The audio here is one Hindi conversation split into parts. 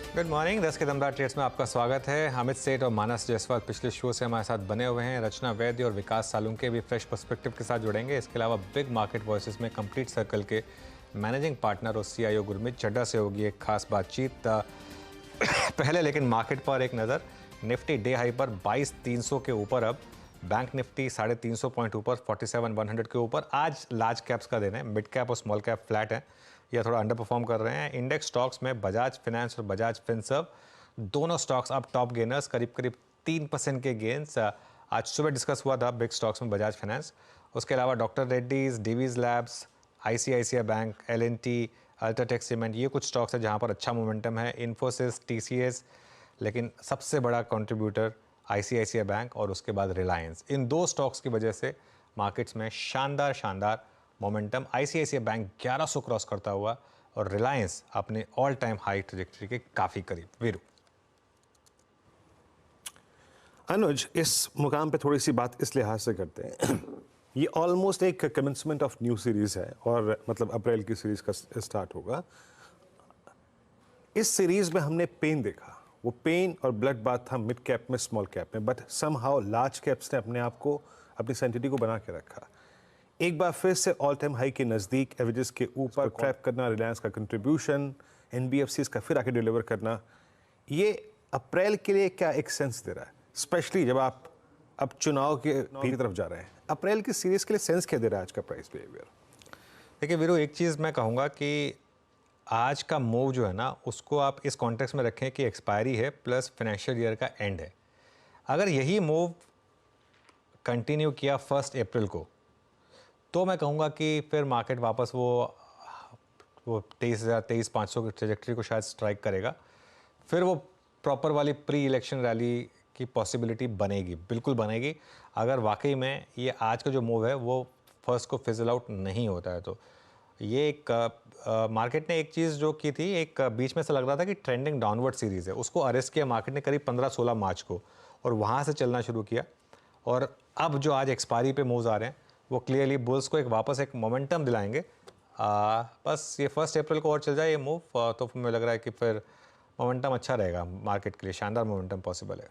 Good morning. 10 के दमदार ट्रेड्स में आपका स्वागत है। अमित सेठ और मानस जायसवाल पिछले शो से हमारे साथ बने हुए हैं। रचना वैद्य और विकास सालुंके भी फ्रेश पर्सपेक्टिव के साथ जुड़ेंगे। इसके अलावा बिग मार्केट वॉइसेस में कंप्लीट सर्कल के मैनेजिंग पार्टनर और सीईओ गुरमीत चड्ढा से होगी एक खास बातचीत। पहले लेकिन मार्केट पर एक नज़र। निफ्टी डे हाई पर 22,300 के ऊपर, अब बैंक निफ्टी 350 पॉइंट ऊपर 47,100 के ऊपर। आज लार्ज कैप्स का दिन है, मिड कैप और स्मॉल कैप फ्लैट है या थोड़ा अंडर परफॉर्म कर रहे हैं। इंडेक्स स्टॉक्स में बजाज फाइनेंस और बजाज फिनसर्व दोनों स्टॉक्स अब टॉप गेनर्स, करीब करीब 3% के गेंस। आज सुबह डिस्कस हुआ था बिग स्टॉक्स में बजाज फाइनेंस। उसके अलावा doctor Reddy's, Divi's labs, ICICI bank, LNT, UltraTech cement, ये कुछ स्टॉक्स है जहां पर अच्छा मोमेंटम है। इन्फोसिस, टीसीएस, लेकिन सबसे बड़ा कंट्रीब्यूटर आईसीआईसीआई बैंक और उसके बाद रिलायंस। इन दो स्टॉक्स की वजह से मार्केट्स में शानदार शानदार मोमेंटम। आईसीआईसीआई बैंक 1100 क्रॉस करता हुआ और रिलायंस अपने ऑल टाइम हाई ट्रैजेक्टरी के काफ़ी करीब। वीरू, अनुज, इस मुकाम पे थोड़ी सी बात इस लिहाज से करते हैं ये ऑलमोस्ट एक कमेंसमेंट ऑफ न्यू सीरीज है और मतलब अप्रैल की सीरीज का स्टार्ट होगा। इस सीरीज में हमने पेन देखा, वो पेन और ब्लड बात था मिड कैप में, स्मॉल कैप में, बट समहाउ लार्ज कैप्स ने अपने आप को, अपनी सेंटिटी को बना के रखा। एक बार फिर से ऑल टाइम हाई के नज़दीक, एवरेजेस के ऊपर ट्रैप करना, रिलायंस का कंट्रीब्यूशन, एनबीएफसीज का फिर आके डिलीवर करना, ये अप्रैल के लिए क्या एक सेंस दे रहा है? स्पेशली जब आप अब चुनाव की तरफ जा रहे हैं, अप्रैल की सीरीज के लिए सेंस क्या दे रहा है आज का प्राइस बिहेवियर? देखिए वीरू, एक चीज़ मैं कहूँगा कि आज का मूव जो है ना, उसको आप इस कॉन्टेक्स्ट में रखें कि एक्सपायरी है प्लस फाइनेंशियल ईयर का एंड है। अगर यही मूव कंटिन्यू किया 1 अप्रैल को, तो मैं कहूँगा कि फिर मार्केट वापस वो 23,500 की ट्रेजेक्ट्री को शायद स्ट्राइक करेगा। फिर वो प्रॉपर वाली प्री इलेक्शन रैली की पॉसिबिलिटी बनेगी, बिल्कुल बनेगी। अगर वाकई में ये आज का जो मूव है वो फर्स्ट को फिजल आउट नहीं होता है, तो ये एक मार्केट ने एक चीज़ जो की थी, एक बीच में से लग रहा था कि ट्रेंडिंग डाउनवर्ड सीरीज़ है, उसको अरेस्ट किया मार्केट ने करीब 15-16 मार्च को, और वहाँ से चलना शुरू किया। और अब जो आज एक्सपायरी पे मूव्स आ रहे हैं वो क्लियरली बुल्स को एक वापस एक मोमेंटम दिलाएंगे। बस ये 1 अप्रैल को और चल जाए ये मूव, तो मुझे लग रहा है कि फिर मोमेंटम अच्छा रहेगा मार्केट के लिए, शानदार मोमेंटम पॉसिबल है।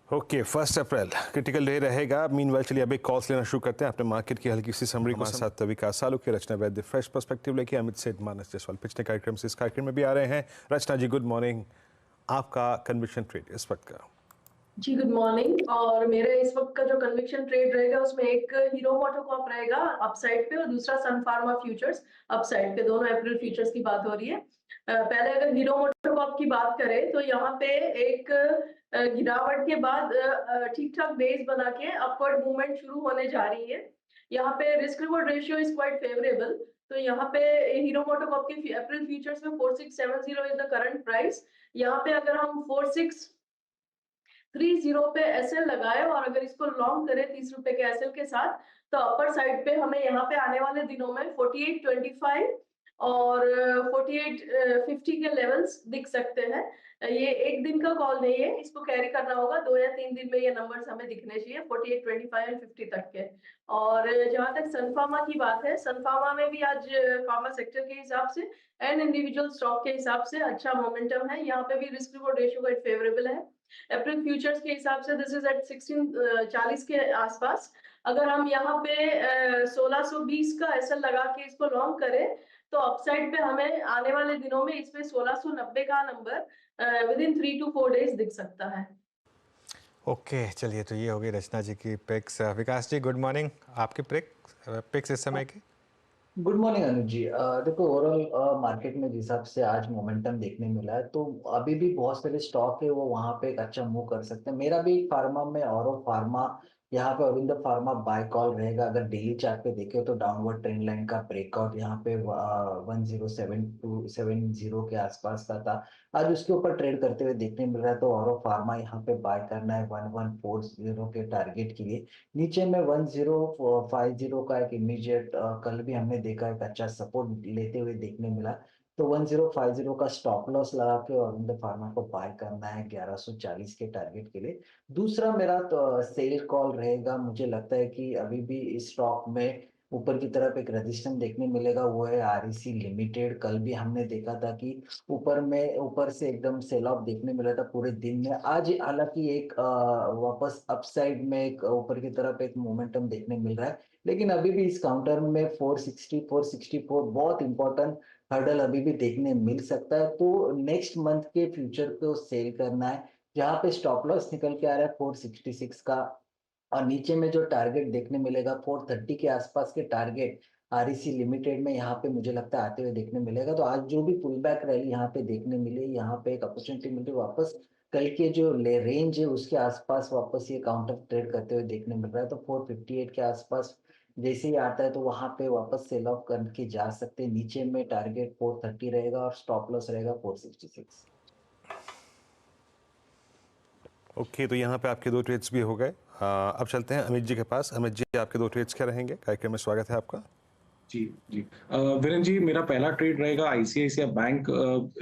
ओके, 1 अप्रैल क्रिटिकल डे रहेगा। मीनवाइल चलिए अभी कॉल्स लेना शुरू करते हैं। अपने मार्केट की हल्की सी समरी को साथ विकास सालुंके, रचना वैद्य फ्रेश पर्सपेक्टिव लेके, अमित सेठ, मानस जायसवाल पिछले कार्यक्रम से इस कार्यक्रम में भी आ रहे हैं। रचना जी, गुड मॉर्निंग। आपका कन्विक्शन ट्रेड इस वक्त का? जी गुड मॉर्निंग। और मेरा इस वक्त का जो कन्विक्शन ट्रेड रहेगा उसमें एक हीरो मोटोकॉर्प रहेगा अपसाइड पे और दूसरा सन फार्मा फ्यूचर्स अपसाइड पे। दोनों अप्रैल फ्यूचर्स की बात हो रही है। पहले अगर हीरो मोटोकॉर्प की बात करें तो यहाँ पे एक गिरावट के बाद ठीक ठाक बेस बना के अपवर्ड मूवमेंट शुरू होने जा रही है। यहाँ पे risk reward ratio is quite favourable. तो यहाँ पे हीरो मोटोकॉर्प के अप्रैल फ्यूचर्स में 4670 इज द करंट प्राइस। यहाँ पे अगर हम 4630 पे एसएल लगाए और अगर इसको लॉन्ग करें 30 रुपए के एसएल के साथ, तो अपर साइड पे हमें यहाँ पे आने वाले दिनों में 4825 और 4850 के लेवल्स दिख सकते हैं। ये एक दिन का कॉल नहीं है, इसको कैरी करना होगा। 2 या 3 दिन में ये नंबर्स हमें दिखने चाहिए 4825 एंड 50 तक के। और जहां तक सन फार्मा की बात है, सन फार्मा में भी आज फार्मा सेक्टर के हिसाब से एंड इंडिविजुअल स्टॉक के हिसाब से अच्छा मोमेंटम है। यहाँ पे भी रिस्क रिवॉर्ड रेशियो का फेवरेबल है। अप्रैल फ्यूचर्स के हिसाब से दिस इज एट 1640 के आसपास। अगर हम यहाँ पे 1620 का एसएल लगा के इसको लॉन्ग करें तो अपसाइड पे हमें आने वाले दिनों में इसमें 1690 का number with in 3 to 4 days दिख सकता है। ओके, चलिए, तो ये हो गई रचना जी की पिक्स। विकास जी, गुड मॉर्निंग। आपकी पिक्स इस समय की? गुड मॉर्निंग अनुज जी। देखो, ओवरऑल मार्केट में जिस हिसाब से आज मोमेंटम देखने मिला है तो अभी भी बहुत सारे स्टॉक है वो वहां पे एक अच्छा मूव कर सकते हैं। मेरा भी फार्मा में औरो फार्मा, यहाँ पे अरविंद फार्मा बाय कॉल रहेगा। अगर डेली चार्ट पे देखे तो डाउनवर्ड ट्रेंड लाइन का ब्रेकआउट यहाँ पे 107270 के आसपास का था। आज उसके ऊपर ट्रेड करते हुए देखने मिल रहा है, तो औरो फार्मा यहाँ पे बाय करना है 1140 के टारगेट के लिए। नीचे में 1050 का एक इमीडिएट, कल भी हमने देखा एक अच्छा सपोर्ट लेते हुए देखने मिला। तो 1050 का स्टॉप लॉस लगा के और अरविंद फार्मा को बाय करना है 1140 के टारगेट के लिए। दूसरा मेरा तो सेल कॉल रहेगा। मुझे लगता है कि अभी भी इस स्टॉक में ऊपर की तरफ एक रेजिस्टेंस देखने मिलेगा, वो है आरईसी लिमिटेड। कल भी हमने देखा था कि ऊपर से एकदम सेल ऑफ देखने मिला था पूरे दिन में। आज हालांकि एक वापस अपसाइड में एक ऊपर की तरफ एक मोमेंटम देखने मिल रहा है, लेकिन अभी भी इस काउंटर में 460 464 बहुत इंपॉर्टेंट हर्डल अभी भी देखने मिल सकता है। तो नेक्स्ट मंथ के फ्यूचर को सेल करना है, जहां पे स्टॉप लॉस निकल के आ रहा है 466 का, और नीचे में जो टारगेट देखने मिलेगा 430 के आसपास के टारगेट आरईसी लिमिटेड में यहाँ पे मुझे लगता है आते हुए देखने मिलेगा। तो आज जो भी पुल बैक रैली यहाँ पे देखने मिली, यहाँ पे एक अपॉर्चुनिटी मिली वापस कल के जो रेंज है उसके आसपास वापस ये काउंटर ट्रेड करते हुए देखने मिल रहा है। तो 458 के आसपास जैसे ही आता है तो वहां पे वापस सेल ऑफ करके जा सकते हैं। नीचे में टारगेट 430 रहेगा और स्टॉप लॉस रहेगा 466। ओके, तो यहाँ पे आपके 2 ट्रेड्स भी हो गए। अब चलते हैं अमित जी के पास। अमित जी, आपके 2 ट्रेड्स क्या रहेंगे? कार्यक्रम में स्वागत है आपका। जी, जी। वीरेन जी, मेरा पहला ट्रेड रहेगा आईसीआईसीआई बैंक।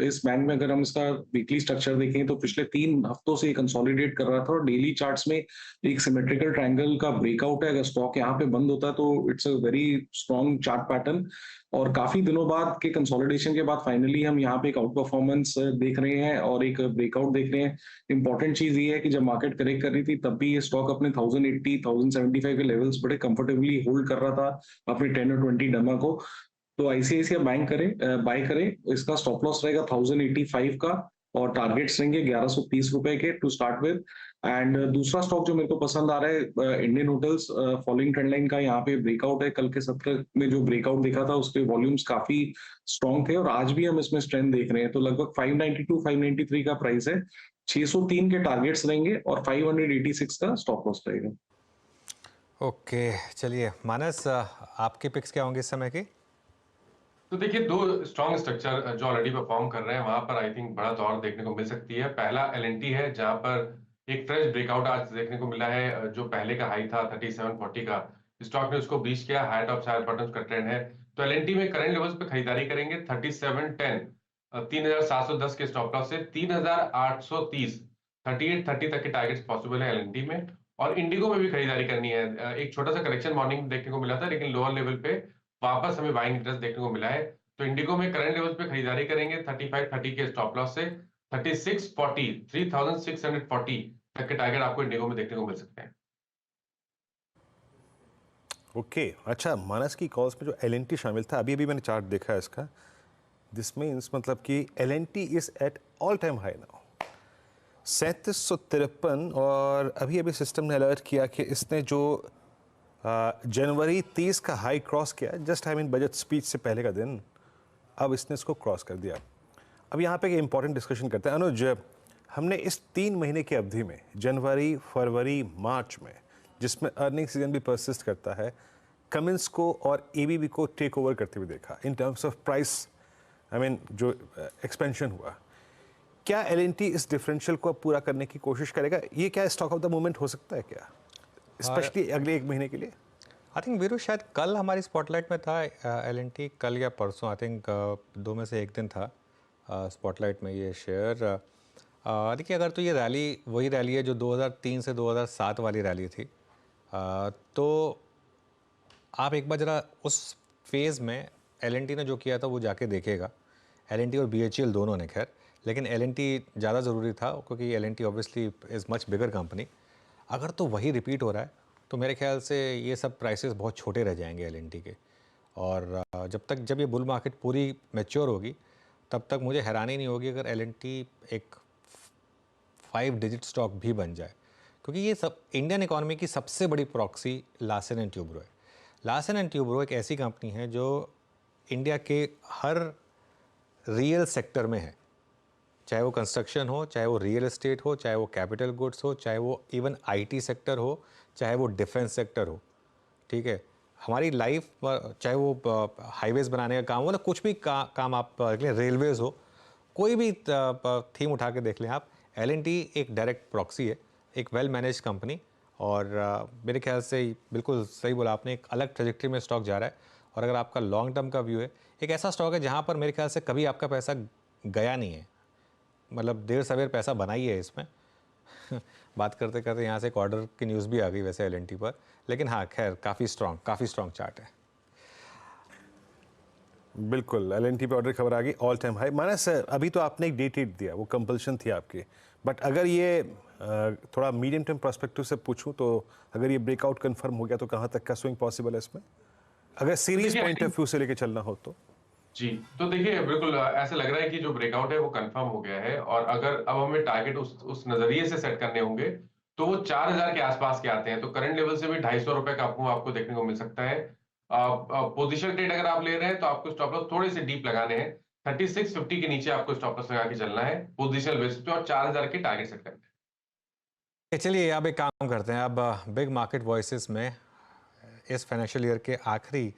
इस बैंक में अगर हम इसका वीकली स्ट्रक्चर देखें तो पिछले 3 हफ्तों से ये कंसोलिडेट कर रहा था और डेली चार्ट्स में एक सिमेट्रिकल ट्रायंगल का ब्रेकआउट है। अगर स्टॉक यहाँ पे बंद होता है तो it's a very strong chart pattern, और काफी दिनों बाद के कंसोलिडेशन के बाद फाइनली हम यहाँ पे एक आउट परफॉर्मेंस देख रहे हैं और एक ब्रेकआउट देख रहे हैं। इंपॉर्टेंट चीज ये है कि जब मार्केट करेक्ट कर रही थी तब भी ये स्टॉक अपने 1080 1075 के लेवल्स बड़े कंफर्टेबली होल्ड कर रहा था अपने 10 और 20 डमा को। तो आईसीआईसीआई बैंक करें, बाय करें। इसका स्टॉप लॉस रहेगा 1085 का और टारगेट्स रहेंगे 1130 रुपए के टू स्टार्ट विद। एंड दूसरा स्टॉक जो मेरे को पसंद आ रहा है Indian hotels. Following trend line का यहाँ पे ब्रेकआउट है। कल के सत्र में जो ब्रेकआउट देखा था उसके वॉल्यूम्स काफी स्ट्रॉन्ग थे और आज भी हम इसमें स्ट्रेंथ देख रहे हैं। तो लगभग 592 593 का प्राइस है, 603 के टारगेट्स रहेंगे और 586 का स्टॉप लॉस रहेगा। ओके, चलिए मानस, आपके पिक्स क्या होंगे इस समय की? तो देखिए, 2 स्ट्रॉन्ग स्ट्रक्चर जो ऑलरेडी परफॉर्म कर रहे हैं वहां पर आई थिंक बड़ा दौर देखने को मिल सकती है। पहला एलएनटी है, जहां पर एक फ्रेश ब्रेकआउट आज देखने को मिला है। जो पहले का हाई था 3740 का, स्टॉक ने उसको ब्रीच किया। हाई टॉप साइड बॉटम का ट्रेंड है। तो एलएनटी में करंट लेवल्स पे खरीदारी करेंगे 3710, 3710 के स्टॉप लॉस से 3830, 3830 तक के टारगेट्स पॉसिबल है एलएनटी में। और इंडिगो में भी खरीदारी करनी है। एक छोटा सा करेक्शन मॉर्निंग देखने को मिला था, लेकिन लोअर लेवल पे वापस हमें बाइंग इंटरेस्ट देखने को मिला है। तो इंडिगो में करंट लेवल्स पे खरीदारी करेंगे 3530 के स्टॉप लॉस से 3640, 3640 तक के टारगेट आपको इंडिगो में देखने को मिल सकते हैं। ओके, अच्छा, मानस की कॉल्स में जो एलएनटी शामिल था, अभी मैंने चार्ट देखा है इसका। दिस मीन्स मतलब कि LNT is at all time high now 3753। और अभी सिस्टम ने अलर्ट किया कि इसने जो जनवरी 30 का हाई क्रॉस किया, जस्ट बजट स्पीच से पहले का दिन, अब इसने इसको क्रॉस कर दिया। अब यहाँ पे एक इंपॉर्टेंट डिस्कशन करते हैं। अनुज, हमने इस 3 महीने की अवधि में जनवरी, फरवरी, मार्च में, जिसमें अर्निंग सीजन भी परसिस्ट करता है, कमिंस को और एबीबी को टेक ओवर करते हुए देखा इन टर्म्स ऑफ प्राइस। जो एक्सपेंशन हुआ, क्या एलएनटी इस डिफरेंशियल को अब पूरा करने की कोशिश करेगा? ये क्या स्टॉक ऑफ द मोमेंट हो सकता है क्या, स्पेशली अगले 1 महीने के लिए? आई थिंक वीरू शायद कल हमारी स्पॉटलाइट में था एलएनटी, कल या परसों, आई थिंक 2 में से एक दिन था स्पॉटलाइट में ये शेयर। देखिए, अगर तो ये रैली वही रैली है जो 2003 से 2007 वाली रैली थी, तो आप एक बार ज़रा उस फेज़ में एलएनटी ने जो किया था वो जाके देखेगा। एलएनटी और बीएचईएल दोनों ने, खैर, लेकिन एलएनटी ज़्यादा ज़रूरी था क्योंकि LNT obviously is much bigger company. अगर तो वही रिपीट हो रहा है तो मेरे ख्याल से ये सब प्राइसेस बहुत छोटे रह जाएंगे एलएनटी के। और जब ये बुल मार्केट पूरी मैच्योर होगी तब तक मुझे हैरानी नहीं होगी अगर एलएनटी एक 5 डिजिट स्टॉक भी बन जाए, क्योंकि ये सब इंडियन इकोनॉमी की सबसे बड़ी प्रॉक्सी लार्सन एंड ट्यूब्रो है। लार्सन एंड ट्यूब्रो एक ऐसी कंपनी है जो इंडिया के हर रियल सेक्टर में है, चाहे वो कंस्ट्रक्शन हो, चाहे वो रियल एस्टेट हो, चाहे वो कैपिटल गुड्स हो, चाहे वो इवन आईटी सेक्टर हो, चाहे वो डिफेंस सेक्टर हो। ठीक है, हमारी लाइफ, चाहे वो हाईवेज बनाने का काम हो ना, कुछ भी काम आप देख लें, रेलवेज हो, कोई भी थीम उठा के देख लें आप, एलएनटी एक डायरेक्ट प्रॉक्सी है, एक वेल मैनेज कंपनी। और मेरे ख्याल से बिल्कुल सही बोला आपने, एक अलग ट्रेजेक्ट्री में स्टॉक जा रहा है। और अगर आपका लॉन्ग टर्म का व्यू है, एक ऐसा स्टॉक है जहाँ पर मेरे ख्याल से कभी आपका पैसा गया नहीं है, मतलब देर सवेर पैसा बना ही है इसमें। बात करते करते यहाँ से एक ऑर्डर की न्यूज़ भी आ गई वैसे एलएनटी पर, लेकिन हाँ, खैर काफ़ी स्ट्रॉन्ग चार्ट है। बिल्कुल, एल&टी पे ऑर्डर खबर आ गई, ऑल टाइम हाई। मानस, अभी तो आपने एक डेट दिया, वो कंपल्शन थी आपकी, बट अगर ये थोड़ा मीडियम टर्म पर्सपेक्टिव से पूछूं तो अगर ये ब्रेकआउट कंफर्म हो गया तो कहाँ तक का स्विंग पॉसिबल है इसमें, अगर तो सीरीज देखिए, पॉइंट ऑफ व्यू से लेके चलना हो तो? जी, तो देखिए बिल्कुल ऐसा लग रहा है कि जो ब्रेकआउट है वो कंफर्म हो गया है, और अगर अब हमें टारगेट उस नजरिए से सेट करने होंगे तो वो 4000 के आसपास के आते हैं, तो करंट लेवल से भी 250 रुपए का मूव आपको देखने को मिल सकता है। पोजीशन ट्रेड अगर आप ले रहे हैं तो आपको स्टॉप लॉस थोड़े से डीप लगाने हैं, 3650 के नीचे आपको स्टॉप लॉस लगा के चलना है पोजिशनल बेसिस पे, और 4000 के टारगेट सेट करना है। चलिए अब एक काम करते हैं, अब बिग मार्केट वॉइसेस में इस फाइनेंशियल ईयर के आखिरी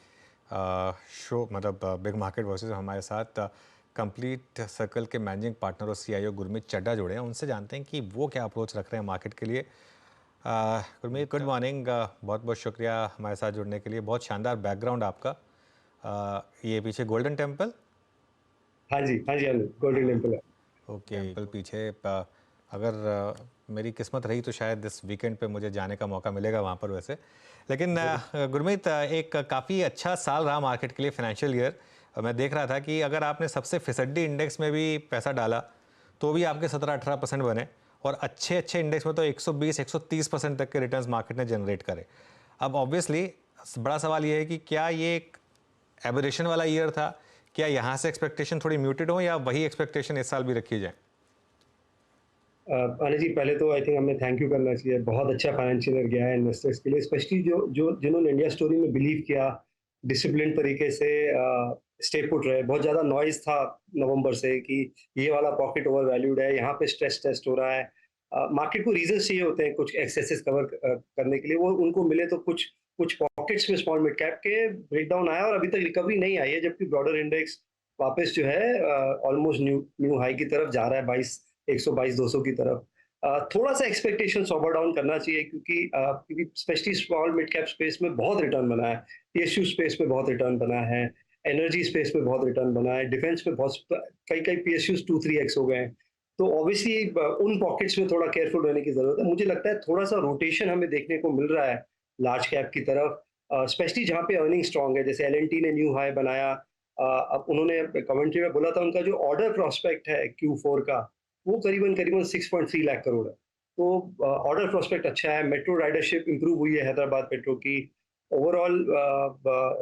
शो, मतलब बिग मार्केट वॉइसेस में हमारे साथ कंप्लीट सर्कल के मैनेजिंग पार्टनर और सीईओ गुरमीत चड्ढा जुड़े हैं। उनसे जानते हैं कि वो क्या अप्रोच रख रहे हैं मार्केट के लिए। गुरमीत, गुड मॉर्निंग, बहुत बहुत शुक्रिया हमारे साथ जुड़ने के लिए। बहुत शानदार बैकग्राउंड आपका, ये पीछे गोल्डन टेम्पल। हाँ जी, हाँ जी, हाँ जी, गोल्डन टेम्पल है। ओके, टेम्पल पीछे अगर मेरी किस्मत रही तो शायद इस वीकेंड पे मुझे जाने का मौका मिलेगा वहाँ पर वैसे। लेकिन गुरमीत, एक काफ़ी अच्छा साल रहा मार्केट के लिए, फाइनेंशियल ईयर। मैं देख रहा था कि अगर आपने सबसे फिसड्डी इंडेक्स में भी पैसा डाला तो भी आपके 17-18% बने, और अच्छे अच्छे इंडेक्स में तो 120-130% तक के रिटर्न्स मार्केट ने जनरेट करे। अब ऑब्वियसली बड़ा सवाल ये है कि क्या ये एक एबरेशन वाला ईयर था, क्या यहाँ से एक्सपेक्टेशन थोड़ी म्यूटेड हो, या वही एक्सपेक्टेशन इस साल भी रखी जाए? अनिल जी, पहले तो आई थिंक हमें थैंक यू करना चाहिए। बहुत अच्छा फाइनेंशियल ईयर गया है इन्वेस्टर्स के लिए, स्पेशली जो जो जिन्होंने इंडिया स्टोरी में बिलीव किया, डिसिप्लिन तरीके से स्टे पुट रहे। बहुत ज़्यादा नॉइज था नवंबर से कि ये वाला पॉकेट ओवर वैल्यूड है, यहाँ पे स्ट्रेस टेस्ट हो रहा है। मार्केट को रीजन चाहिए होते हैं कुछ एक्सेसेस कवर करने के लिए, वो उनको मिले तो कुछ कुछ पॉकेट्स में स्मॉल मिड कैप के ब्रेकडाउन आया और अभी तक रिकवरी नहीं आई है, जबकि ब्रॉडर इंडेक्स वापस जो है ऑलमोस्ट न्यू हाई की तरफ जा रहा है, 122-200 की तरफ। थोड़ा सा एक्सपेक्टेशन ओवर डाउन करना चाहिए, क्योंकि specially small mid cap space में बहुत रिटर्न बना है, पीएसयू स्पेस में बहुत रिटर्न बना है, एनर्जी स्पेस में बहुत रिटर्न बना है, डिफेंस में बहुत कई कई पीएसयूज 2-3x हो गए हैं। तो ऑब्वियसली उन पॉकेट्स में थोड़ा केयरफुल रहने की जरूरत है। मुझे लगता है थोड़ा सा रोटेशन हमें देखने को मिल रहा है लार्ज कैप की तरफ, स्पेशली जहाँ पे अर्निंग स्ट्रांग है। जैसे एल&टी ने न्यू हाई बनाया, अब उन्होंने कमेंट्री में बोला था उनका जो ऑर्डर प्रोस्पेक्ट है Q4 का, वो करीबन करीबन 6.3 लाख करोड़ है। तो ऑर्डर प्रोस्पेक्ट अच्छा है। मेट्रो राइडरशिप इंप्रूव हुई है हैदराबाद मेट्रो की। ओवरऑल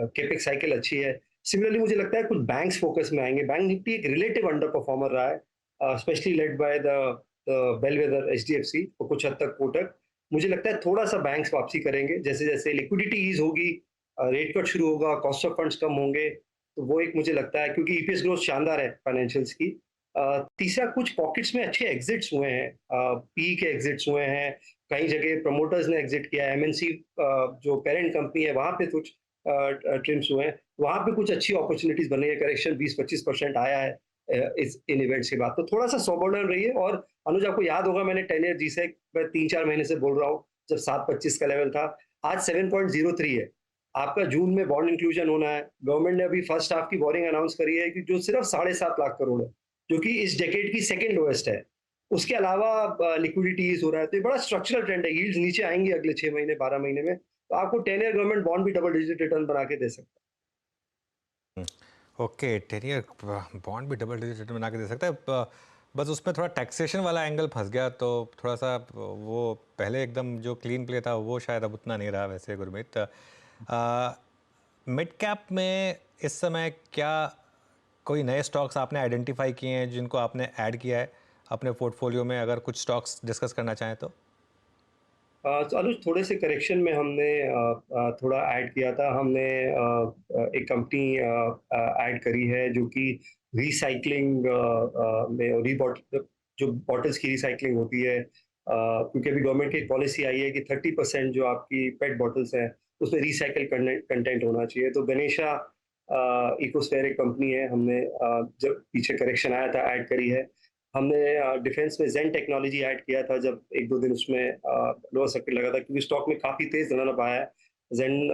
केपेक्स साइकिल अच्छी है। सिमिलरली मुझे लगता है कुछ बैंक्स फोकस में आएंगे। बैंक निफ्टी एक रिलेटिव अंडर परफॉर्मर रहा है, specially led by the bellwether HDFC और कुछ हद तक कोटक। मुझे लगता है थोड़ा सा बैंक्स वापसी करेंगे, जैसे जैसे लिक्विडिटी ईज होगी, रेट कट शुरू होगा, कॉस्ट ऑफ फंड्स कम होंगे, तो वो एक मुझे लगता है, क्योंकि ईपीएस ग्रोथ शानदार है फाइनेंशियल्स की। तीसरा, कुछ पॉकेट्स में अच्छे एग्जिट्स हुए हैं, पी के एग्जिट्स हुए हैं, कई जगह प्रमोटर्स ने एग्जिट किया है, एमएनसी जो पेरेंट कंपनी है वहां पे कुछ ट्रिम्स हुए हैं, वहां पे कुछ अच्छी अपॉर्चुनिटीज बनी है। करेक्शन 20-25% आया है इन इवेंट्स के बाद, तो थोड़ा सा सोबर डाउन रही है। और अनुज, आपको याद होगा मैंने 10 ईयर जी से मैं 3-4 महीने से बोल रहा हूँ, जब 7.25 का लेवल था, आज 7.03 है। आपका जून में बॉन्ड इंक्लूजन होना है। गवर्नमेंट ने अभी फर्स्ट हाफ की बोरिंग अनाउंस करी है कि जो सिर्फ 7.5 लाख करोड़ है, जो कि इस डेकेड की सेकंड लोएस्ट है। उसके अलावा लिक्विडिटी हो रहा है, तो ये बड़ा स्ट्रक्चरल ट्रेंड है। यील्ड्स नीचे आएंगे अगले 6 महीने 12 महीने में, तो आपको 10 ईयर गवर्नमेंट बॉन्ड भी डबल डिजिट रिटर्न बना के दे सकता है। ओके, 10 ईयर बॉन्ड भी डबल डिजिट रिटर्न बना के दे सकता है। बस उसमें थोड़ा टैक्सेशन वाला एंगल फंस गया, तो थोड़ा सा वो पहले एकदम जो क्लीन प्ले था वो शायद अब उतना नहीं रहा वैसे। गुरमीत, मिड कैप में इस समय क्या कोई नए स्टॉक्स आपने आइडेंटिफाई किए हैं जिनको आपने ऐड किया है अपने पोर्टफोलियो में? अगर कुछ स्टॉक्स डिस्कस करना चाहें तो। तो अनुज, थोड़े से करेक्शन में हमने थोड़ा ऐड किया था। हमने एक कंपनी ऐड करी है जो कि रिसाइकलिंग में जो बॉटल्स की रिसाइकलिंग होती है, क्योंकि अभी गवर्नमेंट की एक पॉलिसी आई है कि 30% जो आपकी पेट बॉटल्स हैं उसमें रिसाइकल कंटेंट होना चाहिए। तो गणेशा इकोस्फेयर एक कंपनी है, हमने जब पीछे करेक्शन आया था ऐड करी है। हमने डिफेंस में जेन टेक्नोलॉजी ऐड किया था जब 1-2 दिन उसमें लोअर सर्किट लगा था, क्योंकि स्टॉक में काफ़ी तेज रन अप आया है। जेन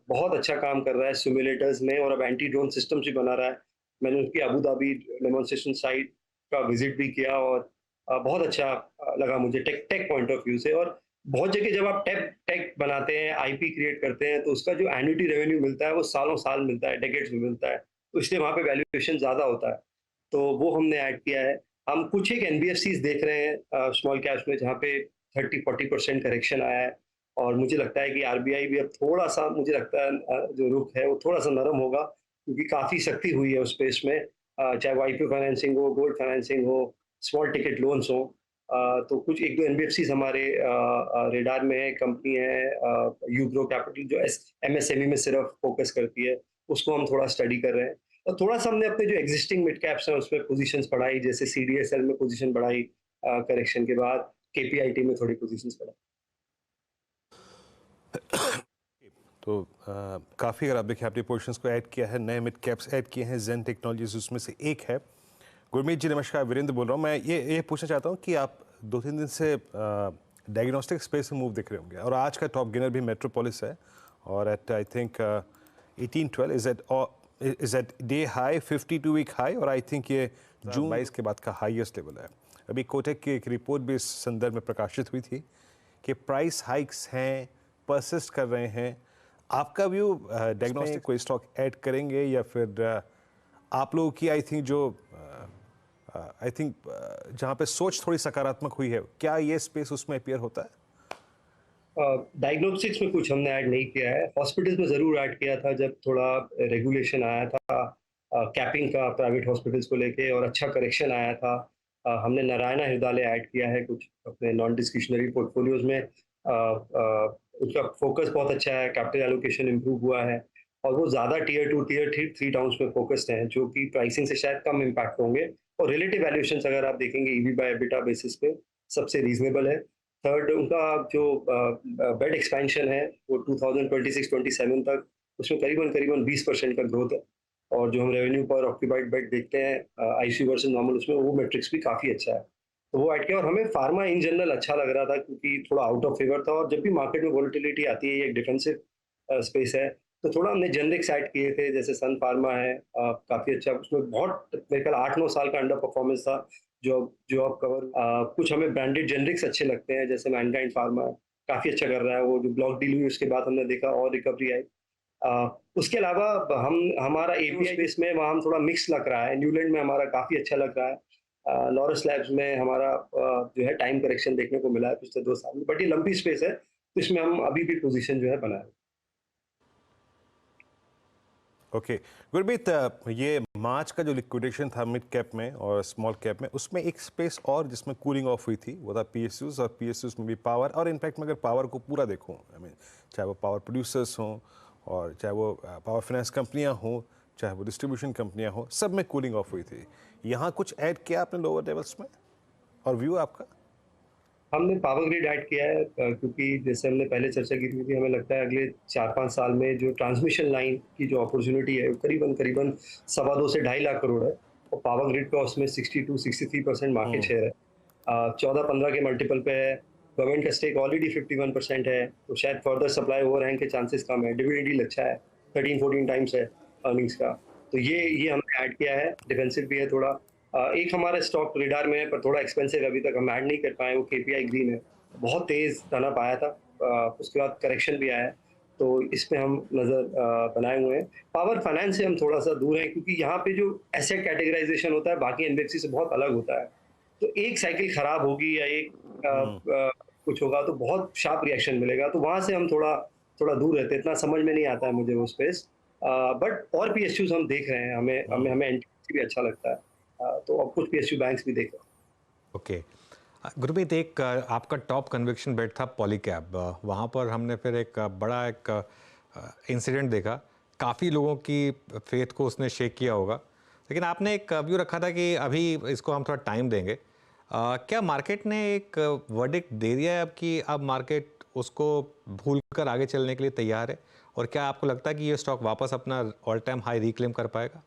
बहुत अच्छा काम कर रहा है सिमुलेटर्स में, और अब एंटी ड्रोन सिस्टम भी बना रहा है। मैंने उसकी अबू धाबी डेमोन्स्ट्रेशन साइट का विजिट भी किया, और बहुत अच्छा लगा मुझे टेक पॉइंट ऑफ व्यू से। और बहुत जगह जब आप टेक बनाते हैं, आईपी क्रिएट करते हैं, तो उसका जो एन्युटी रेवेन्यू मिलता है वो सालों साल मिलता है, डेकेड्स में मिलता है। तो इसलिए वहाँ पे वैल्यूएशन ज़्यादा होता है, तो वो हमने ऐड किया है। हम कुछ एक एनबीएफसीज देख रहे हैं स्मॉल कैप्स में, जहाँ पे 30-40% करेक्शन आया है, और मुझे लगता है कि आरबीआई भी अब थोड़ा सा, मुझे लगता है जो रुख है वो थोड़ा सा नरम होगा, क्योंकि काफ़ी सख्ती हुई है उस स्पेस में, चाहे वो आईपीओ फाइनेंसिंग हो, गोल्ड फाइनेंसिंग हो, स्मॉल टिकट लोन्स हो। तो कुछ एक दो एनबीएफसीज हमारे रेडार में है, कंपनी है यूग्रो कैपिटल जो एमएसएमई में सिर्फ फोकस करती है, उसको हम थोड़ा स्टडी कर रहे हैं। और थोड़ा सा हमने अपने जो एग्जिस्टिंग मिड कैप्स हैं उसमें पोजीशंस बढ़ाई, जैसे सीडीएसएल में पोजीशन बढ़ाई करेक्शन के बाद, केपीआईटी में थोड़ी पोजीशंस बढ़ाई। तो काफ़ी, अगर आप देखें, आपने पोजीशंस को ऐड किया है, नए मिड कैप्स ऐड किए हैं, जेन टेक्नोलॉजीज उसमें से एक है। गुरमीत जी नमस्कार, वीरेंद्र बोल रहा हूँ। मैं ये पूछना चाहता हूँ कि आप 2-3 दिन से डायग्नोस्टिक स्पेस में मूव दिख रहे होंगे, और आज का टॉप गेनर भी मेट्रोपोलिस है, और at I think 1812 is at day high, 52 week high, और आई थिंक ये जून 22 के बाद का हाईएस्ट लेवल है। अभी कोटक की एक रिपोर्ट भी इस संदर्भ में प्रकाशित हुई थी कि प्राइस हाइक्स हैं, परसिस्ट कर रहे हैं। आपका व्यू, डायग्नोस्टिक कोई स्टॉक ऐड करेंगे, या फिर आप लोगों की आई थिंक जहाँ पे सोच थोड़ी सकारात्मक हुई है, क्या ये स्पेस उसमें अपीयर होता है? डायग्नोस्टिक्स में कुछ हमने ऐड नहीं किया है, हॉस्पिटल्स में ज़रूर ऐड किया था जब थोड़ा रेगुलेशन आया था कैपिंग का प्राइवेट हॉस्पिटल्स को लेके, और अच्छा करेक्शन आया था। हमने नारायणा हृदयालय ऐड किया है कुछ अपने नॉन डिस्क्रिशनरी पोर्टफोलियोज में। उसका फोकस बहुत अच्छा है, कैपिटल एलोकेशन इम्प्रूव हुआ है, और वो ज़्यादा टीयर 2 टीयर 3 टाउन्स में फोकस्ड हैं, जो कि प्राइसिंग से शायद कम इम्पैक्ट होंगे, और रिलेटिव वैल्यूएशंस अगर आप देखेंगे ईवी बाय एबिटा बेसिस पे सबसे रीजनेबल है। थर्ड, उनका जो बेड एक्सपेंशन है वो 2026-27 तक, उसमें करीबन 20% का ग्रोथ है, और जो हम रेवेन्यू पर ऑक्यूपाइड बेड देखते हैं आईसीयू वर्सेस नॉर्मल, उसमें वो मैट्रिक्स भी काफ़ी अच्छा है, तो वो ऐड किया। और हमें फार्मा इन जनरल अच्छा लग रहा था, क्योंकि थोड़ा आउट ऑफ फेवर था, और जब भी मार्केट में वॉलिटिलिटी आती है, ये एक डिफेंसिव स्पेस है, तो थोड़ा हमने जेनरिक्स ऐड किए थे, जैसे सन फार्मा है काफ़ी अच्छा, उसमें बहुत मेरे ख्याल 8-9 साल का अंडर परफॉर्मेंस था जो अब कवर। कुछ हमें ब्रांडेड जेनरिक्स अच्छे लगते हैं, जैसे मैनकाइंड फार्मा काफ़ी अच्छा कर रहा है, वो जो ब्लॉक डील हुई उसके बाद हमने देखा और रिकवरी आई। उसके अलावा हमारा एपीआई स्पेस में वहाँ हम थोड़ा मिक्स लग रहा है, न्यूलैंड में हमारा काफ़ी अच्छा लग रहा है, लॉरस लैब्स में हमारा जो है टाइम करेक्शन देखने को मिला है पिछले 2 साल में, बट ये लंबी स्पेस है, तो इसमें हम अभी भी पोजीशन जो है बनाए। ओके गुरमीत, ये मार्च का जो लिक्विडेशन था मिड कैप में और स्मॉल कैप में, उसमें एक स्पेस और जिसमें कूलिंग ऑफ हुई थी वो था पीएसयूज, और पीएसयूज में भी पावर, और इनफैक्ट मैं अगर पावर को पूरा देखूं, आई मीन चाहे वो पावर प्रोड्यूसर्स हों, और चाहे वो पावर फाइनेंस कंपनियां हों, चाहे वो डिस्ट्रीब्यूशन कंपनियां हों, सब में कूलिंग ऑफ हुई थी। यहाँ कुछ ऐड किया आपने लोअर लेवल्स में, और व्यू आपका? हमने पावर ग्रिड ऐड किया है, क्योंकि जैसे हमने पहले चर्चा की थी, हमें लगता है अगले 4-5 साल में जो ट्रांसमिशन लाइन की जो अपॉर्चुनिटी है करीबन 2.25 से 2.5 लाख करोड़ है, और पावर ग्रिड का उसमें 62-63% मार्केट शेयर है, 14-15 के मल्टीपल पे है, गवर्नमेंट का स्टेक ऑलरेडी 51% है, तो शायद फर्दर सप्लाई ओवरहैंग के चांसेस कम है, डिविडेंड यील्ड अच्छा है, 13-14 टाइम्स है अर्निंग्स का, तो ये हमने ऐड किया है, डिफेंसिव भी है थोड़ा। एक हमारा स्टॉक रेडार में है पर थोड़ा एक्सपेंसिव, अभी तक हम ऐड नहीं कर पाए, वो केपीआई ग्रीन है, बहुत तेज रनअप आया था, उसके बाद करेक्शन भी आया है, तो इस पे हम नज़र बनाए हुए हैं। पावर फाइनेंस से हम थोड़ा सा दूर हैं, क्योंकि यहाँ पे जो एसेट कैटेगराइजेशन होता है बाकी एनबीएफसी से बहुत अलग होता है, तो एक साइकिल खराब होगी या एक कुछ होगा तो बहुत शार्प रिएक्शन मिलेगा, तो वहाँ से हम थोड़ा दूर रहते हैं, इतना समझ में नहीं आता है मुझे वो स्पेस, बट और पीएसयूज हम देख रहे हैं, हमें एनटीपीसी भी अच्छा लगता है, तो अब कुछ पीएसयू बैंक्स भी देख रहे हैं। ओके गुरमीत, एक आपका टॉप कन्विक्शन बेट था पॉलीकैब, वहाँ पर हमने फिर एक बड़ा इंसिडेंट देखा, काफ़ी लोगों की फेथ को उसने शेक किया होगा, लेकिन आपने एक व्यू रखा था कि अभी इसको हम थोड़ा टाइम देंगे। क्या मार्केट ने एक वर्डिक्ट दे दिया है अब कि अब मार्केट उसको भूलकर आगे चलने के लिए तैयार है, और क्या आपको लगता है कि ये स्टॉक वापस अपना ऑल टाइम हाई रिक्लेम कर पाएगा?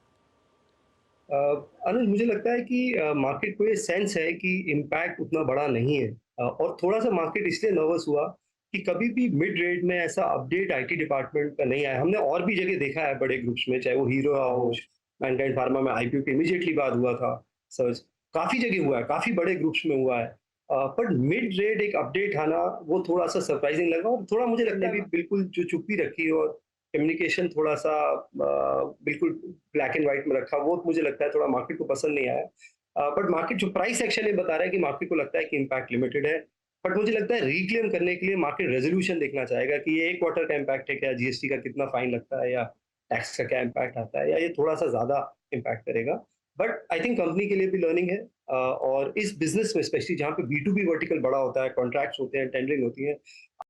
अनुज, मुझे लगता है कि मार्केट को ये सेंस है कि इम्पैक्ट उतना बड़ा नहीं है, और थोड़ा सा मार्केट इसलिए नर्वस हुआ कि कभी भी मिड रेट में ऐसा अपडेट आईटी डिपार्टमेंट का नहीं आया। हमने और भी जगह देखा है बड़े ग्रुप्स में, चाहे वो हीरो हो, मैनकाइंड फार्मा में आईपीओ के इमीडिएटली बाद हुआ था सर्च, काफी जगह हुआ है, काफी बड़े ग्रुप्स में हुआ है, पर मिड रेट एक अपडेट आना वो थोड़ा सा सरप्राइजिंग लगा, और थोड़ा मुझे लगता है भी बिल्कुल जो चुप्पी रखी और कम्युनिकेशन थोड़ा सा बिल्कुल ब्लैक एंड व्हाइट में रखा, वो मुझे लगता है थोड़ा मार्केट को पसंद नहीं आया। बट मार्केट जो प्राइस एक्शन ये बता रहा है कि मार्केट को लगता है कि इम्पैक्ट लिमिटेड है, बट मुझे लगता है रिक्लेम करने के लिए मार्केट रेजोल्यूशन देखना चाहेगा कि ये एक क्वार्टर का इम्पैक्ट है क्या, जीएसटी का कितना फाइन लगता है, या टैक्स का क्या इम्पैक्ट आता है, या ये थोड़ा सा ज्यादा इम्पैक्ट करेगा। बट आई थिंक कंपनी के लिए भी लर्निंग है, और इस बिजनेस में स्पेशली जहाँ पे B2B वर्टिकल बड़ा होता है, कॉन्ट्रैक्ट्स होते हैं, टेंडरिंग होती है,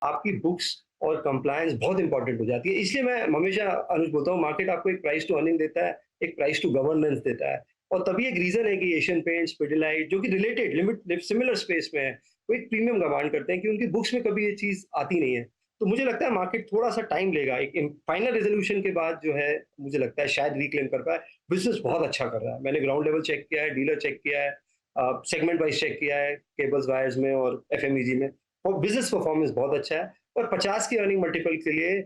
आपकी बुक्स और कंप्लायंस बहुत इंपॉर्टेंट हो जाती है। इसलिए मैं हमेशा अनुज बोलता हूँ, मार्केट आपको एक प्राइस टू अर्निंग देता है, एक प्राइस टू गवर्नेंस देता है, और तभी एक रीजन है कि एशियन पेंट्स, पिडिलाइट जो कि रिलेटेड लिमिट सिमिलर स्पेस में है, वो एक प्रीमियम कमांड करते हैं कि उनकी बुक्स में कभी ये चीज आती नहीं है। तो मुझे लगता है मार्केट थोड़ा सा टाइम लेगा, एक फाइनल रेजोल्यूशन के बाद जो है मुझे लगता है शायद रिक्लेम कर पाए। बिजनेस बहुत अच्छा कर रहा है, मैंने ग्राउंड लेवल चेक किया है, डीलर चेक किया है, सेगमेंट वाइज चेक किया है, केबल्स वायर्स में और एफएमईजी में, और बिजनेस परफॉर्मेंस बहुत अच्छा है। और 50 की अर्निंग मल्टीपल के लिए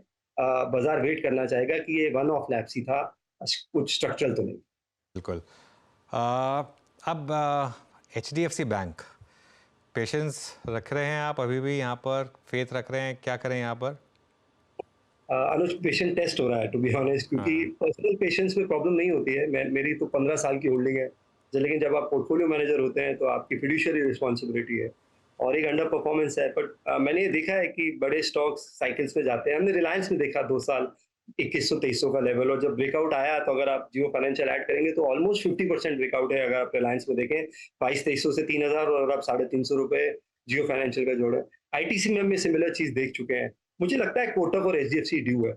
बाजार वेट करना चाहेगा कि ये वन ऑफ लैप्स ही था, कुछ स्ट्रक्चरल तो नहीं। बिल्कुल। अब HDFC बैंक, पेशेंस रख रहे हैं आप अभी भी यहाँ पर, फेथ रख रहे हैं, क्या करें यहाँ पर? अनुज, पेशेंट टेस्ट हो रहा है टू बी ऑनेस्ट, क्योंकि पर्सनल पेशेंस में प्रॉब्लम नहीं होती है। मेरी तो 15 साल की होल्डिंग है, लेकिन जब आप पोर्टफोलियो मैनेजर होते हैं तो आपकी फिड्यूशियरी रिस्पॉन्सिबिलिटी है, और एक अंडर परफॉर्मेंस है। बट मैंने ये देखा है कि बड़े स्टॉक्स साइकिल्स में जाते हैं। हमने रिलायंस में देखा 2 साल 2100-2300 का लेवल, और जब ब्रेकआउट आया तो अगर आप जियो फाइनेंशियल ऐड करेंगे तो ऑलमोस्ट 50% ब्रेकआउट है। अगर आप रिलायंस में देखें 2200-2300 से 3000, और अब 350 रुपए जियो फाइनेंशियल का जोड़े। आईटीसी में हम सिमिलर चीज देख चुके हैं। मुझे लगता है कोटक और एचडीएफसी ड्यू है।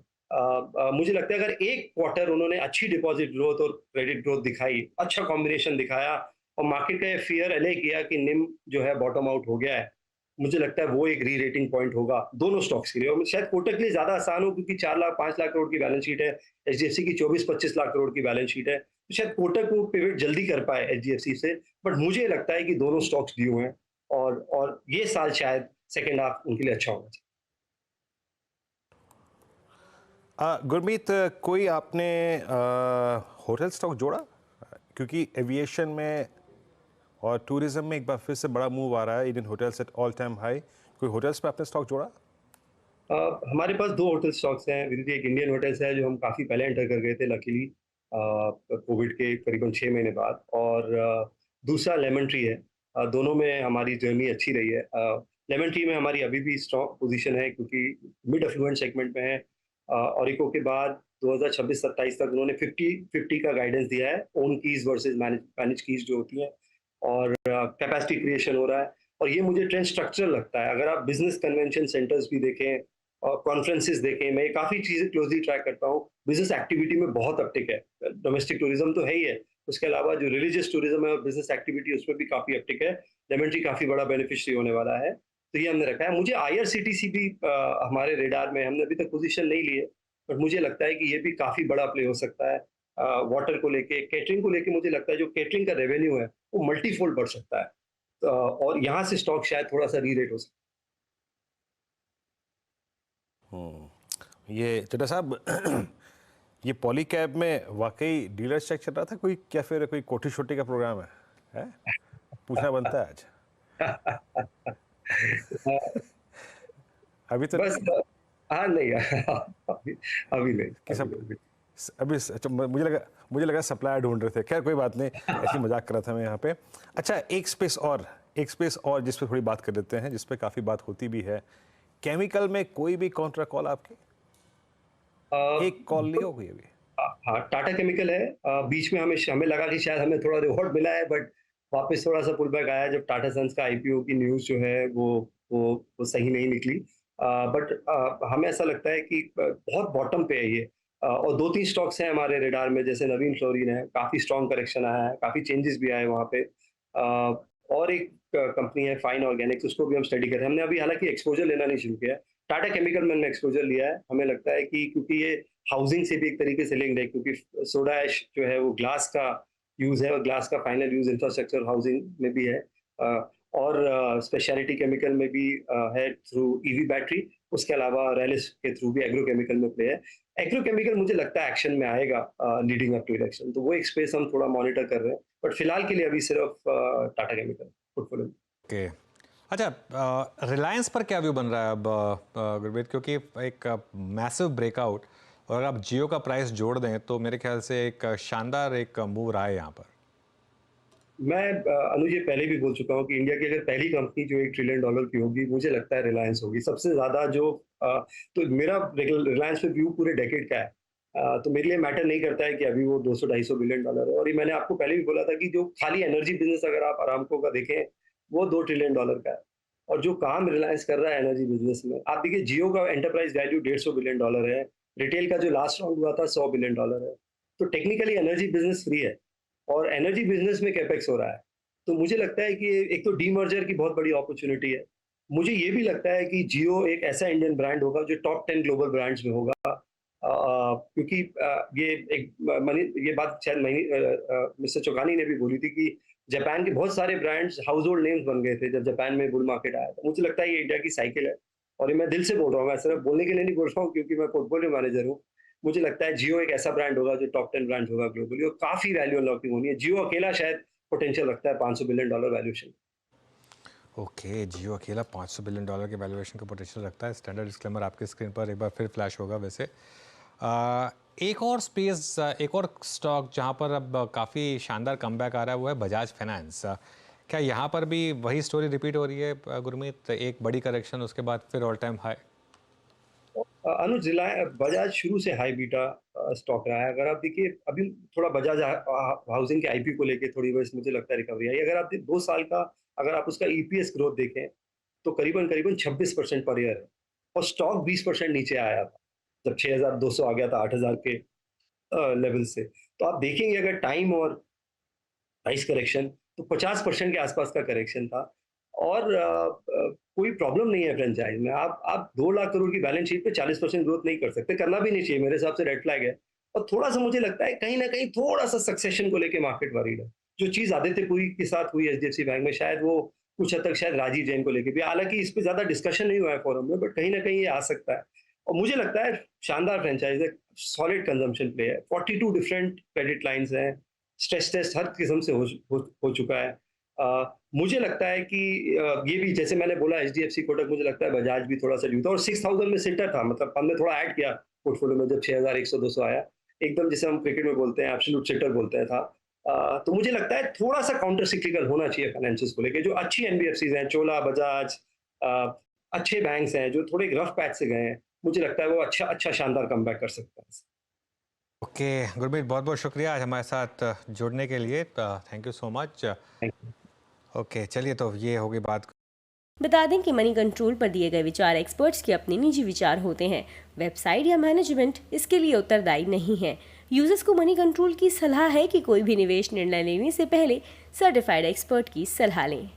मुझे लगता है अगर एक क्वार्टर उन्होंने अच्छी डिपॉजिट ग्रोथ और क्रेडिट ग्रोथ दिखाई, अच्छा कॉम्बिनेशन दिखाया, और मार्केट का ये फियर एले किया कि निम जो है बॉटम आउट हो गया है, मुझे लगता है वो एक री रेटिंग पॉइंट होगा दोनों स्टॉक्स के लिए। और शायद कोटक के लिए ज्यादा आसान हो, क्योंकि 4 लाख 5 लाख करोड़ की बैलेंस शीट है, एचडीएफसी की 24-25 लाख करोड़ की बैलेंस शीट है, तो शायद कोटक को पिवट जल्दी कर पाए एचडीएफसी से। बट मुझे लगता है कि दोनों स्टॉक्स ड्यू हैं, और ये साल शायद सेकेंड हाफ उनके लिए अच्छा होना चाहिए। गुरमीत, कोई आपने होटल स्टॉक जोड़ा? क्योंकि एविएशन में और टूरिज्म में एक बार फिर से बड़ा मूव आ रहा है, Indian hotels eight all time high. कोई होटल्स पे आपने स्टॉक जोड़ा? हमारे पास 2 होटल स्टॉक्स हैं विनीत। एक इंडियन होटल्स है जो हम काफ़ी पहले एंटर कर गए थे लकीली कोविड के करीबन 6 महीने बाद, और दूसरा लेमन ट्री है। दोनों में हमारी जर्नी अच्छी रही है। लेमन ट्री में हमारी अभी भी स्ट्रॉन्ग पोजीशन है, क्योंकि मिड अफ्लुएंट सेगमेंट में है। ऑरिको के बाद 2026-27 तक उन्होंने 50-50 का गाइडेंस दिया है, own keys versus manage keys जो होती हैं, और कैपेसिटी क्रिएशन हो रहा है। और ये मुझे ट्रेंड स्ट्रक्चरल लगता है। अगर आप बिजनेस कन्वेंशन सेंटर्स भी देखें और कॉन्फ्रेंसेस देखें, मैं काफ़ी चीज़ें क्लोजली ट्रैक करता हूँ। बिजनेस एक्टिविटी में बहुत अपटिक है। डोमेस्टिक टूरिज्म तो है ही है, उसके अलावा जो रिलीजियस टूरिज्म है और बिजनेस एक्टिविटी, उसमें भी काफ़ी अपटिक है। लेमन ट्री काफ़ी बड़ा बेनिफिशियरी होने वाला है, तो ये हमने रखा है। मुझे IRCTC भी हमारे रेडार में, हमने अभी तक पोजीशन नहीं ली है, बट मुझे लगता है कि ये भी काफ़ी बड़ा प्ले हो सकता है। वाटर को लेके, केटरिंग को लेके, मुझे लगता है जो केटरिंग का रेवेन्यू है वो मल्टीफोल्ड बढ़ सकता है, और यहाँ से स्टॉक शायद थोड़ा सा री रेट हो सकता है। ये चड्ढा साहब, ये पॉलीकैब में वाकई डीलर चेक चल रहा था कोई, क्या फिर कोई कोठी छोटी का प्रोग्राम है? पूछना बनता है आज। अभी तो बस हाँ, नहीं अभी नहीं, अभी मुझे लगा सप्लायर ढूंढ रहे थे। खैर कोई बात नहीं, ऐसी मजाक कर रहा था मैं यहाँ पे। अच्छा, एक स्पेस और जिस पे थोड़ी बात कर लेते हैं, जिस पे काफ़ी बात होती भी है। केमिकल में कोई भी काउंटर कॉल आपकी? एक कॉल ली हो कोई अभी? हाँ, टाटा केमिकल है। बीच में हमें लगा कि शायद हमें थोड़ा रिवॉर्ड मिला है, बट वापस थोड़ा सा पुल बैक आया जब टाटा सन्स का IPO की न्यूज़ जो है वो सही नहीं निकली। बट हमें ऐसा लगता है कि बहुत बॉटम पे है ये। और 2-3 स्टॉक्स हैं हमारे रेडार में, जैसे नवीन फ्लोरिन है, काफ़ी स्ट्रॉन्ग करेक्शन आया है, काफ़ी चेंजेस भी आए वहाँ पे। और एक कंपनी है फाइन ऑर्गेनिक्स, उसको भी हम स्टडी कर रहे हैं। हमने अभी हालांकि एक्सपोजर लेना नहीं शुरू किया है। टाटा केमिकल में हमने एक्सपोजर लिया है। हमें लगता है कि क्योंकि ये हाउसिंग से भी एक तरीके से लिंक्ड है, क्योंकि सोडा ऐश जो है वो ग्लास का यूज़ है, और ग्लास का फाइनल यूज़ इंफ्रास्ट्रक्चर हाउसिंग में भी है, और स्पेशलिटी केमिकल में भी है थ्रू EV बैटरी। उसके अलावा रैलिस के थ्रू भी एग्रोकेमिकल में प्ले है। एग्रोकेमिकल मुझे लगता है एक्शन में आएगा लीडिंग अप टू इलेक्शन, तो वो एक स्पेस हम थोड़ा मॉनिटर कर रहे हैं, बट फिलहाल के लिए अभी सिर्फ टाटा केमिकल पोर्टफोलियो। ओके, अच्छा, रिलायंस पर क्या व्यू बन रहा है अब गुरमीत? क्योंकि एक मैसिव ब्रेकआउट, और अगर आप जियो का प्राइस जोड़ दें तो मेरे ख्याल से एक शानदार एक मूव रहा है यहाँ पर। मैं अनुज ये पहले भी बोल चुका हूँ कि इंडिया की अगर पहली कंपनी जो $1 ट्रिलियन की होगी, मुझे लगता है रिलायंस होगी। सबसे ज़्यादा जो तो मेरा रिलायंस पे व्यू पूरे डेकेड का है। तो मेरे लिए मैटर नहीं करता है कि अभी वो $200-250 बिलियन है। और ये मैंने आपको पहले भी बोला था कि जो खाली एनर्जी बिजनेस अगर आप अरामको का देखें, वो $2 ट्रिलियन का है। और जो काम रिलायंस कर रहा है एनर्जी बिजनेस में, आप देखिए जियो का एंटरप्राइज वैल्यू $150 बिलियन है, रिटेल का जो लास्ट राउंड हुआ था $100 बिलियन है। तो टेक्निकली एनर्जी बिजनेस फ्री है और एनर्जी बिजनेस में कैपेक्स हो रहा है। तो मुझे लगता है कि एक तो डीमर्जर की बहुत बड़ी अपॉर्चुनिटी है। मुझे ये भी लगता है कि जियो एक ऐसा इंडियन ब्रांड होगा जो टॉप 10 ग्लोबल ब्रांड्स में होगा, क्योंकि ये बात शायद मिस्टर चौकानी ने भी बोली थी कि जापान के बहुत सारे ब्रांड्स हाउस होल्ड नेम्स बन गए थे जब जापान में बुल मार्केट आया था। मुझे लगता है ये इंडिया की साइकिल है और ये मैं दिल से बोल रहा हूँ, मैं सिर्फ बोलने के लिए नहीं बोल रहा हूँ क्योंकि मैं पोर्टफोलियो मैनेजर हूँ। मुझे लगता है जियो एक ऐसा ब्रांड होगा जो टॉप 10 ब्रांड होगा ग्लोबली और काफी वैल्यू अनलॉकिंग होनी है। जियो अकेला शायद पोटेंशियल रखता है $500 बिलियन वैल्यूएशन। ओके, जियो अकेला $500 बिलियन के वैल्यूएशन का पोटेंशियल रखता है। स्टैंडर्ड डिस्क्लेमर आपके स्क्रीन पर एक बार फिर फ्लैश होगा। वैसे एक और स्पेस, एक और स्टॉक जहां पर अब काफ़ी शानदार कमबैक आ रहा है वो है बजाज फाइनेंस। क्या यहाँ पर भी वही स्टोरी रिपीट हो रही है गुरमीत? एक बड़ी करेक्शन, उसके बाद फिर ऑल टाइम हाई। अनुज, बजाज शुरू से हाई बीटा स्टॉक रहा है। अगर आप देखिए अभी थोड़ा बजाज हाउसिंग के आईपी को लेके थोड़ी बहुत मुझे लगता है रिकवरी आई। अगर आप 2 साल का अगर आप उसका ईपीएस ग्रोथ देखें तो करीबन 26% पर ईयर है और स्टॉक 20% नीचे आया था जब 6,200 आ गया था 8,000 के लेवल से। तो आप देखेंगे अगर टाइम और प्राइस करेक्शन तो 50% के आसपास का करेक्शन था और कोई प्रॉब्लम नहीं है फ्रेंचाइज में। आप 2 लाख करोड़ की बैलेंस शीट पे 40% ग्रोथ नहीं कर सकते, करना भी नहीं चाहिए, मेरे हिसाब से रेड फ्लैग है। और थोड़ा सा मुझे लगता है कहीं ना कहीं थोड़ा सा सक्सेशन को लेके मार्केट वरीड है। जो चीज आदित्य पुरी के साथ हुई एचडीएफसी बैंक में, शायद वो कुछ हद तक शायद राजीव जैन को लेके भी, हालांकि इस पे ज्यादा डिस्कशन नहीं हुआ है फोरम में, बट कहीं ना कहीं ये आ सकता है। और मुझे लगता है शानदार फ्रेंचाइज है, सॉलिड कंजम्पशन प्ले है, 42 डिफरेंट क्रेडिट लाइंस हैं, स्ट्रेस टेस्ट हर किस्म से हो चुका है। मुझे लगता है कि ये भी जैसे मैंने बोला एचडीएफसी कोटक, मुझे लगता है बजाज भी थोड़ा सा ड्यू था और 6,000 में सिंटर था। मतलब हमने थोड़ा ऐड किया पोर्टफोलियो में जब 6,100-200 आया, एकदम जिसे हम क्रिकेट में बोलते हैं एब्सोल्यूट सिटर बोलते हैं था। तो मुझे लगता है थोड़ा सा काउंटर सिक्लिकल होना चाहिए फाइनेंशियल्स को लेकर। जो अच्छी एनबीएफसीज हैं, चोला, बजाज, अच्छे बैंक्स हैं जो थोड़े रफ पैच से गए हैं, मुझे लगता है वो अच्छा शानदार कमबैक कर सकता है। ओके गुरमीत, बहुत बहुत शुक्रिया आज हमारे साथ जुड़ने के लिए। Thank you so much. Okay चलिए, तो ये होगी बात। बता दें कि मनी कंट्रोल पर दिए गए विचार एक्सपर्ट्स के अपने निजी विचार होते हैं। वेबसाइट या मैनेजमेंट इसके लिए उत्तरदायी नहीं है। यूजर्स को मनी कंट्रोल की सलाह है कि कोई भी निवेश निर्णय लेने से पहले सर्टिफाइड एक्सपर्ट की सलाह लें।